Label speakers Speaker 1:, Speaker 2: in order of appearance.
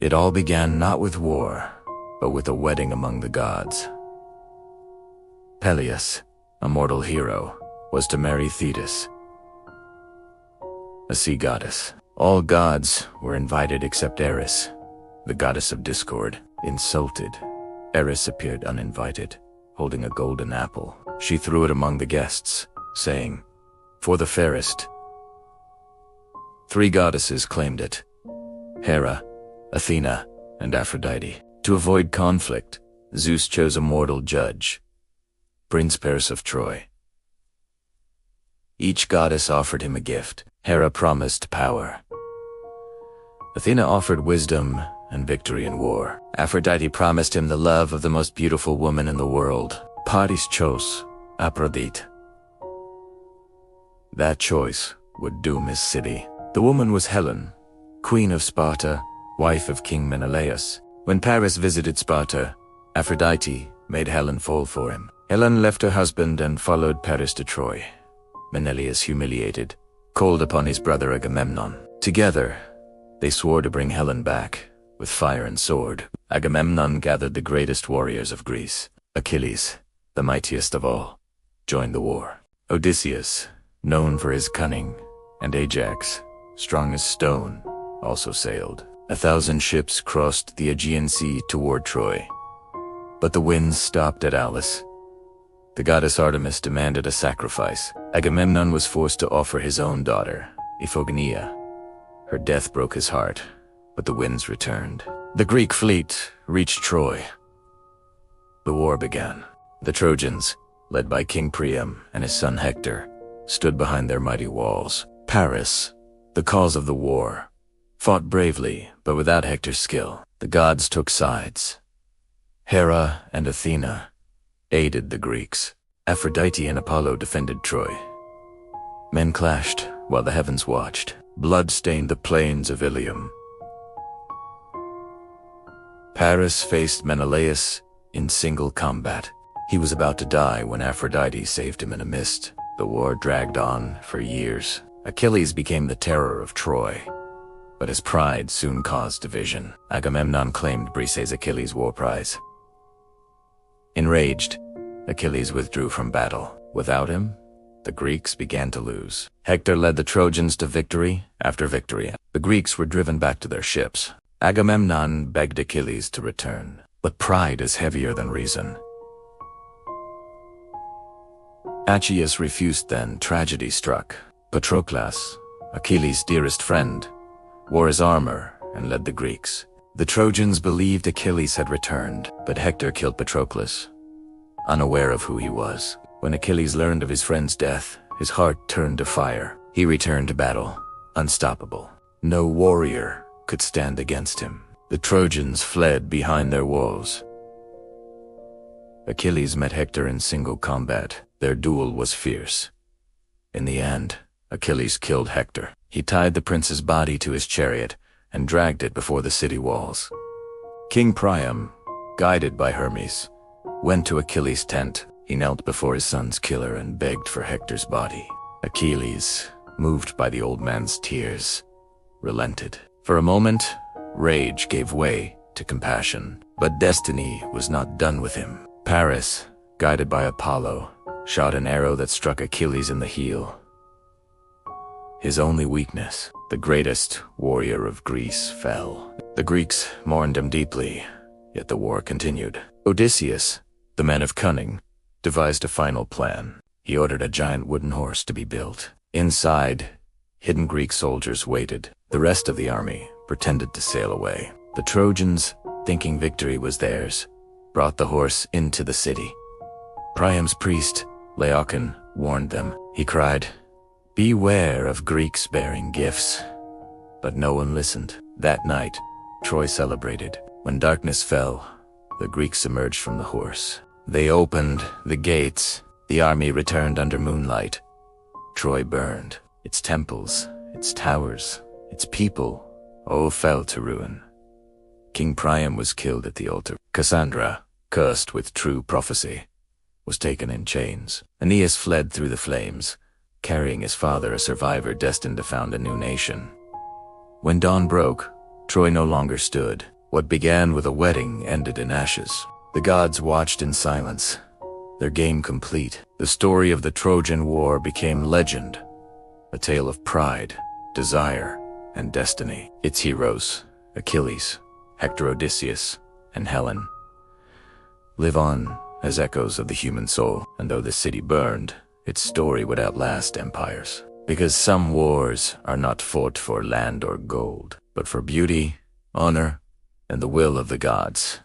Speaker 1: It all began not with war, but with a wedding among the gods. Peleus, a mortal hero, was to marry Thetis, a sea goddess. All gods were invited except Eris, the goddess of discord. Insulted, Eris appeared uninvited, holding a golden apple. She threw it among the guests, saying, "For the fairest." 3 goddesses claimed it: Hera, Athena, and Aphrodite. To avoid conflict, Zeus chose a mortal judge, Prince Paris of Troy. Each goddess offered him a gift. Hera promised power. Athena offered wisdom and victory in war. Aphrodite promised him the love of the most beautiful woman in the world. Paris chose Aphrodite. That choice would doom his city. The woman was Helen, queen of Sparta, wife of King Menelaus. When Paris visited Sparta, Aphrodite made Helen fall for him. Helen left her husband and followed Paris to Troy. Menelaus, humiliated, called upon his brother Agamemnon. Together, they swore to bring Helen back, with fire and sword. Agamemnon gathered the greatest warriors of Greece. Achilles, the mightiest of all, joined the war. Odysseus, known for his cunning, and Ajax, strong as stone, also sailed. 1,000 ships crossed the Aegean Sea toward Troy. But the winds stopped at Aulis. The goddess Artemis demanded a sacrifice. Agamemnon was forced to offer his own daughter, Iphigenia. Her death broke his heart, but the winds returned. The Greek fleet reached Troy. The war began. The Trojans, led by King Priam and his son Hector, stood behind their mighty walls. Paris, the cause of the war, fought bravely, but without Hector's skill. The gods took sides. Hera and Athena aided the Greeks. Aphrodite and Apollo defended Troy. Men clashed while the heavens watched. Blood stained the plains of Ilium. Paris faced Menelaus in single combat. He was about to die when Aphrodite saved him in a mist. The war dragged on for years. Achilles became the terror of Troy, but his pride soon caused division. Agamemnon claimed Briseis' Achilles' war prize. Enraged, Achilles withdrew from battle. Without him, the Greeks began to lose. Hector led the Trojans to victory after victory. The Greeks were driven back to their ships. Agamemnon begged Achilles to return, but pride is heavier than reason. Achilles refused. Then tragedy struck. Patroclus, Achilles' dearest friend, wore his armor and led the Greeks. The Trojans believed Achilles had returned, but Hector killed Patroclus, unaware of who he was. When Achilles learned of his friend's death, his heart turned to fire. He returned to battle, unstoppable. No warrior could stand against him. The Trojans fled behind their walls. Achilles met Hector in single combat. Their duel was fierce. In the end, Achilles killed Hector. He tied the prince's body to his chariot and dragged it before the city walls. King Priam, guided by Hermes, went to Achilles' tent. He knelt before his son's killer and begged for Hector's body. Achilles, moved by the old man's tears, relented. For a moment, rage gave way to compassion, but destiny was not done with him. Paris, guided by Apollo, shot an arrow that struck Achilles in the heel. His only weakness, the greatest warrior of Greece, fell. The Greeks mourned him deeply, yet the war continued. Odysseus, the man of cunning, devised a final plan. He ordered a giant wooden horse to be built. Inside, hidden Greek soldiers waited. The rest of the army pretended to sail away. The Trojans, thinking victory was theirs, brought the horse into the city. Priam's priest, Laocoon, warned them. He cried, "Beware of Greeks bearing gifts." But no one listened. That night, Troy celebrated. When darkness fell, the Greeks emerged from the horse. They opened the gates. The army returned under moonlight. Troy burned. Its temples, its towers, its people, all fell to ruin. King Priam was killed at the altar. Cassandra, cursed with true prophecy, was taken in chains. Aeneas fled through the flames, carrying his father, a survivor destined to found a new nation. When dawn broke, Troy no longer stood. What began with a wedding ended in ashes. The gods watched in silence, their game complete. The story of the Trojan War became legend, a tale of pride, desire, and destiny. Its heroes, Achilles, Hector, Odysseus, and Helen, live on as echoes of the human soul. And though the city burned, its story would outlast empires. Because some wars are not fought for land or gold, but for beauty, honor, and the will of the gods.